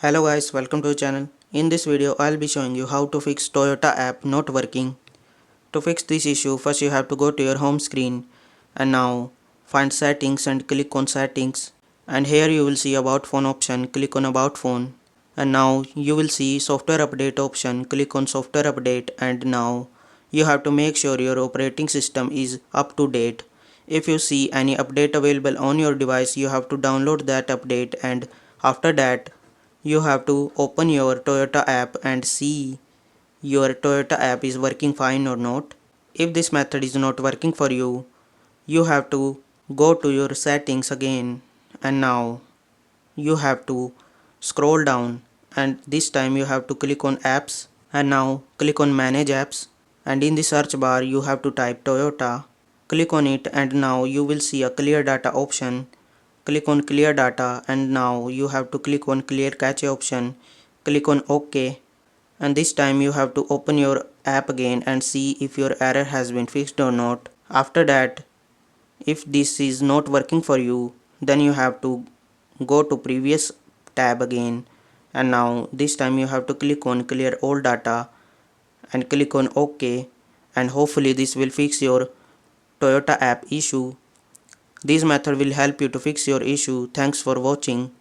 Hello guys, welcome to the channel. In this video, I'll be showing you how to fix Toyota app not working. To fix this issue, first you have to go to your home screen and now find settings and click on settings. And here you will see about phone option, click on about phone. And now you will see software update option, click on software update and now you have to make sure your operating system is up to date. If you see any update available on your device, you have to download that update and after that you have to open your Toyota app and see your Toyota app is working fine or not. If this method is not working for you, you have to go to your settings again and now you have to scroll down and this time you have to click on apps and now click on manage apps and in the search bar you have to type Toyota. Click on it and now you will see a clear data option. Click on clear data and now you have to click on clear cache option. Click on OK and this time you have to open your app again and see if your error has been fixed or not. After that, if this is not working for you, then you have to go to previous tab again and now this time you have to click on clear all data and click on OK and hopefully this will fix your Toyota app issue. This method will help you to fix your issue. Thanks for watching.